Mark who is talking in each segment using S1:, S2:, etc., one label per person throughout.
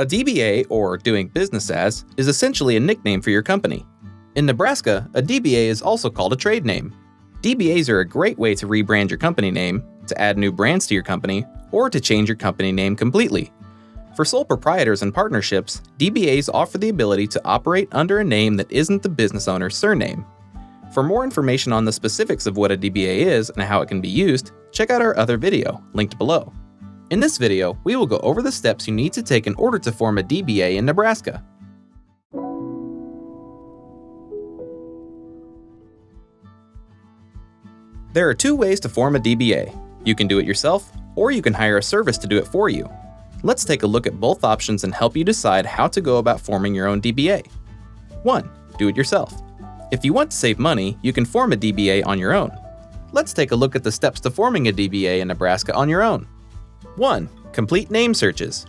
S1: A DBA, or doing business as, is essentially a nickname for your company. In Nebraska, a DBA is also called a trade name. DBAs are a great way to rebrand your company name, to add new brands to your company, or to change your company name completely. For sole proprietors and partnerships, DBAs offer the ability to operate under a name that isn't the business owner's surname. For more information on the specifics of what a DBA is and how it can be used, check out our other video, linked below. In this video, we will go over the steps you need to take in order to form a DBA in Nebraska. There are two ways to form a DBA. You can do it yourself, or you can hire a service to do it for you. Let's take a look at both options and help you decide how to go about forming your own DBA. 1. Do it yourself. If you want to save money, you can form a DBA on your own. Let's take a look at the steps to forming a DBA in Nebraska on your own. 1. Complete name searches.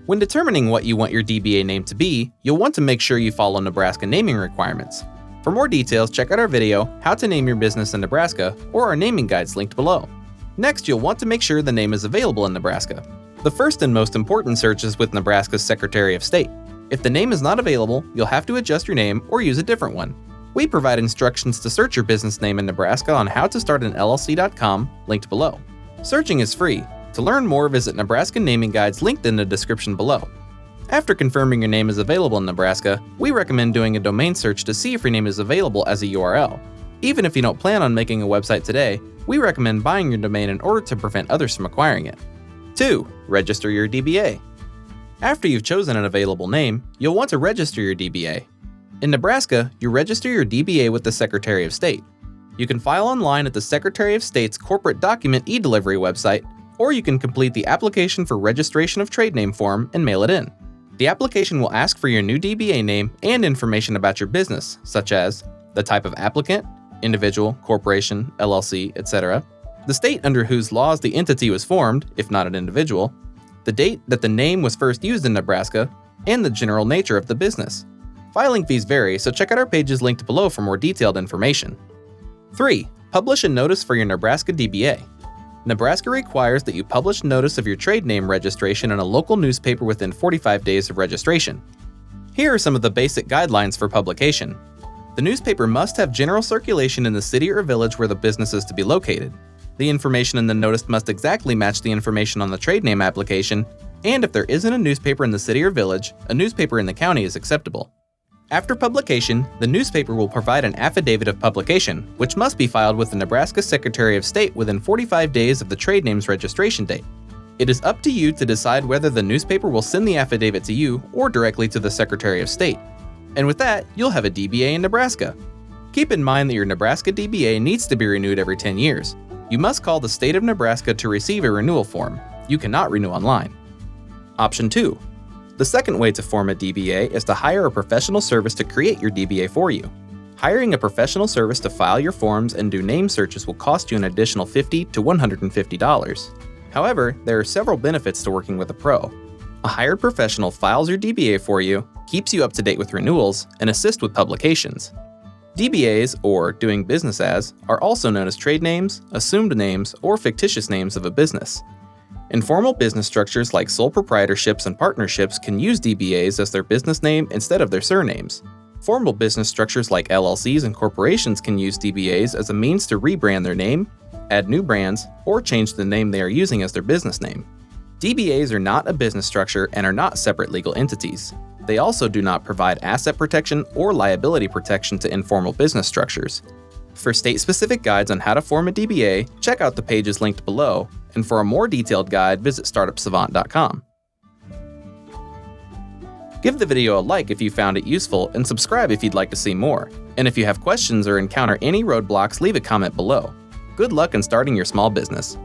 S1: When determining what you want your DBA name to be, you'll want to make sure you follow Nebraska naming requirements. For more details, check out our video, How to Name Your Business in Nebraska, or our naming guides linked below. Next, you'll want to make sure the name is available in Nebraska. The first and most important search is with Nebraska's Secretary of State. If the name is not available, you'll have to adjust your name or use a different one. We provide instructions to search your business name in Nebraska on howtostartanllc.com, linked below. Searching is free. To learn more, visit Nebraska naming guides linked in the description below. After confirming your name is available in Nebraska, we recommend doing a domain search to see if your name is available as a URL. Even if you don't plan on making a website today, we recommend buying your domain in order to prevent others from acquiring it. 2. Register your DBA. After you've chosen an available name, you'll want to register your DBA. In Nebraska, you register your DBA with the Secretary of State. You can file online at the Secretary of State's corporate document e-delivery website, or you can complete the application for registration of trade name form and mail it in. The application will ask for your new DBA name and information about your business, such as the type of applicant, individual, corporation, LLC, etc., the state under whose laws the entity was formed, if not an individual, the date that the name was first used in Nebraska, and the general nature of the business. Filing fees vary, so check out our pages linked below for more detailed information. 3. Publish a notice for your Nebraska DBA. Nebraska requires that you publish notice of your trade name registration in a local newspaper within 45 days of registration. Here are some of the basic guidelines for publication. The newspaper must have general circulation in the city or village where the business is to be located. The information in the notice must exactly match the information on the trade name application, and if there isn't a newspaper in the city or village, a newspaper in the county is acceptable. After publication, the newspaper will provide an affidavit of publication, which must be filed with the Nebraska Secretary of State within 45 days of the trade name's registration date. It is up to you to decide whether the newspaper will send the affidavit to you or directly to the Secretary of State. And with that, you'll have a DBA in Nebraska. Keep in mind that your Nebraska DBA needs to be renewed every 10 years. You must call the state of Nebraska to receive a renewal form. You cannot renew online. Option 2. The second way to form a DBA is to hire a professional service to create your DBA for you. Hiring a professional service to file your forms and do name searches will cost you an additional $50 to $150. However, there are several benefits to working with a pro. A hired professional files your DBA for you, keeps you up to date with renewals, and assists with publications. DBAs, or doing business as, are also known as trade names, assumed names, or fictitious names of a business. Informal business structures like sole proprietorships and partnerships can use DBAs as their business name instead of their surnames. Formal business structures like LLCs and corporations can use DBAs as a means to rebrand their name, add new brands, or change the name they are using as their business name. DBAs are not a business structure and are not separate legal entities. They also do not provide asset protection or liability protection to informal business structures. For state-specific guides on how to form a DBA, check out the pages linked below, and for a more detailed guide, visit startupsavant.com. Give the video a like if you found it useful, and subscribe if you'd like to see more. And if you have questions or encounter any roadblocks, leave a comment below. Good luck in starting your small business.